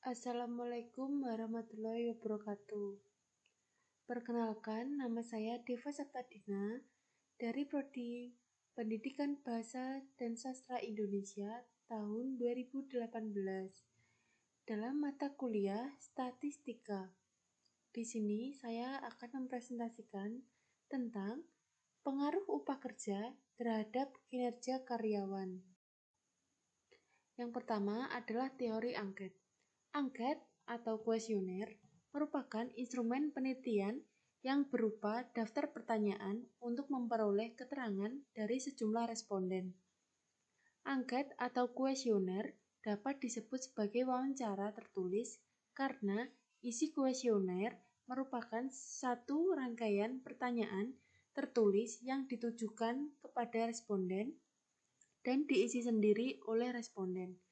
Assalamualaikum warahmatullahi wabarakatuh. Perkenalkan, nama saya Deva Saptadina dari Prodi Pendidikan Bahasa dan Sastra Indonesia tahun 2018 dalam mata kuliah Statistika. Di sini saya akan mempresentasikan tentang pengaruh upah kerja terhadap kinerja karyawan. Yang pertama adalah teori angket. Angket atau kuesioner merupakan instrumen penelitian yang berupa daftar pertanyaan untuk memperoleh keterangan dari sejumlah responden. Angket atau kuesioner dapat disebut sebagai wawancara tertulis karena isi kuesioner merupakan satu rangkaian pertanyaan tertulis yang ditujukan kepada responden dan diisi sendiri oleh responden.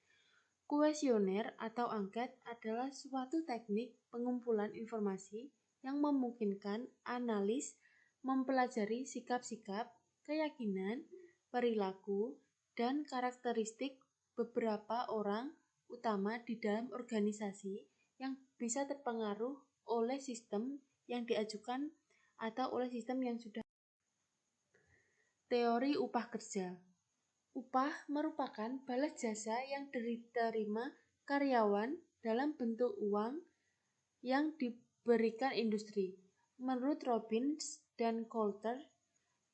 Kuesioner atau angket adalah suatu teknik pengumpulan informasi yang memungkinkan analis mempelajari sikap-sikap, keyakinan, perilaku, dan karakteristik beberapa orang utama di dalam organisasi yang bisa terpengaruh oleh sistem yang diajukan atau oleh sistem yang sudah. Teori upah kerja. Upah merupakan balas jasa yang diterima karyawan dalam bentuk uang yang diberikan industri. Menurut Robbins dan Coulter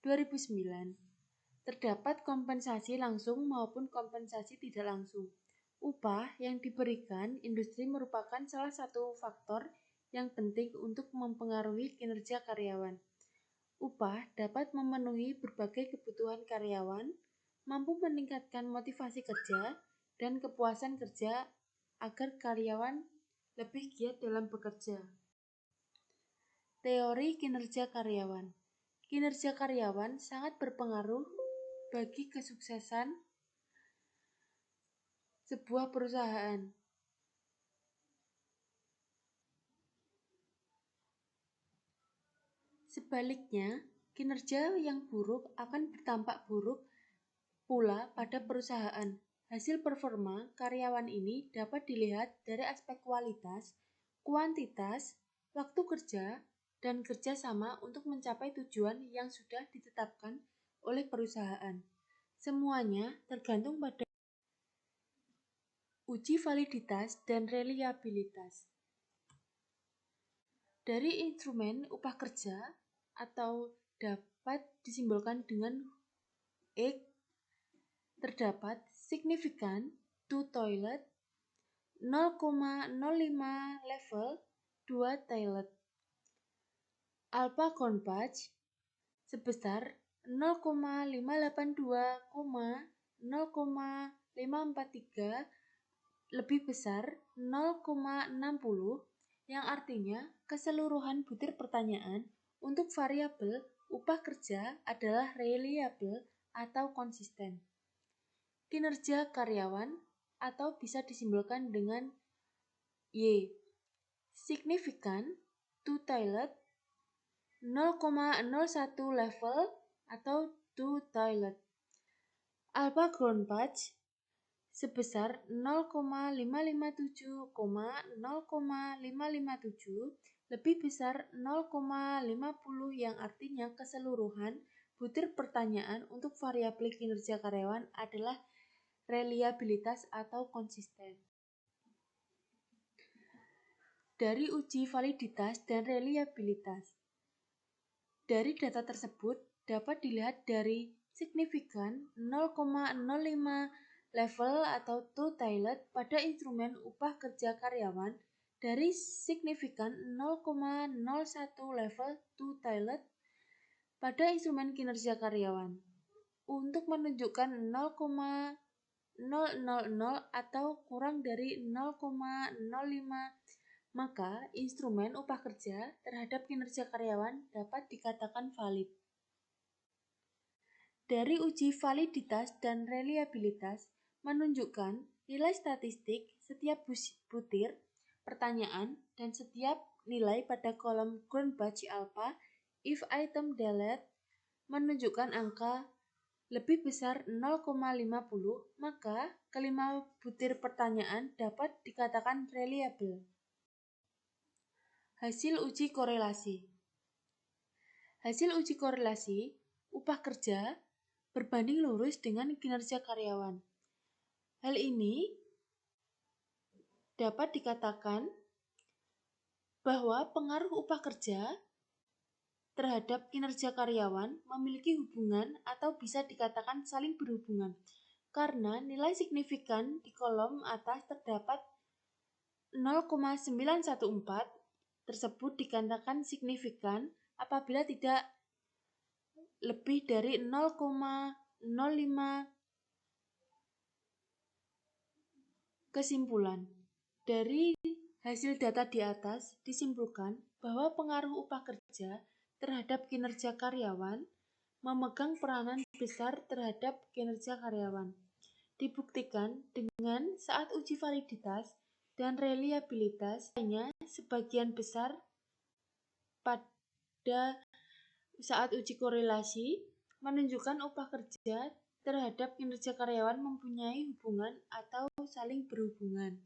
2009, terdapat kompensasi langsung maupun kompensasi tidak langsung. Upah yang diberikan industri merupakan salah satu faktor yang penting untuk mempengaruhi kinerja karyawan. Upah dapat memenuhi berbagai kebutuhan karyawan, mampu meningkatkan motivasi kerja dan kepuasan kerja agar karyawan lebih giat dalam bekerja. Teori kinerja karyawan. Kinerja karyawan sangat berpengaruh bagi kesuksesan sebuah perusahaan. Sebaliknya, kinerja yang buruk akan berdampak buruk pula pada perusahaan. Hasil performa karyawan ini dapat dilihat dari aspek kualitas, kuantitas, waktu kerja, dan kerjasama untuk mencapai tujuan yang sudah ditetapkan oleh perusahaan. Semuanya tergantung pada uji validitas dan reliabilitas. Dari instrumen upah kerja atau dapat disimbolkan dengan X terdapat signifikan to toilet 0,05 level 2 toilet. Alpha Gonpach sebesar 0,582, 0,543 lebih besar 0,60 yang artinya keseluruhan butir pertanyaan untuk variabel upah kerja adalah reliable atau konsisten. Kinerja karyawan atau bisa disimbolkan dengan Y. Signifikan to toilet 0,01 level atau to toilet. Alpha Gonpach sebesar 0,557, 0,557 lebih besar 0,50 yang artinya keseluruhan butir pertanyaan untuk variabel kinerja karyawan adalah reliabilitas atau konsisten. Dari uji validitas dan reliabilitas. Dari data tersebut dapat dilihat dari signifikan 0,05 level atau to toilet pada instrumen upah kerja karyawan dari signifikan 0,01 level to toilet pada instrumen kinerja karyawan. Untuk menunjukkan 0,000 atau kurang dari 0,05, maka instrumen upah kerja terhadap kinerja karyawan dapat dikatakan valid. Dari uji validitas dan reliabilitas menunjukkan nilai statistik setiap butir pertanyaan dan setiap nilai pada kolom Gonpach alpha if item delete menunjukkan angka lebih besar 0,50, maka kelima butir pertanyaan dapat dikatakan reliable. Hasil uji korelasi. Hasil uji korelasi upah kerja berbanding lurus dengan kinerja karyawan. Hal ini dapat dikatakan bahwa pengaruh upah kerja terhadap kinerja karyawan memiliki hubungan atau bisa dikatakan saling berhubungan, karena nilai signifikan di kolom atas terdapat 0,914 tersebut dikatakan signifikan apabila tidak lebih dari 0,05. Kesimpulan dari hasil data di atas disimpulkan bahwa pengaruh upah kerja terhadap kinerja karyawan memegang peranan besar terhadap kinerja karyawan. Dibuktikan dengan saat uji validitas dan reliabilitas, hanya sebagian besar pada saat uji korelasi menunjukkan upah kerja terhadap kinerja karyawan mempunyai hubungan atau saling berhubungan.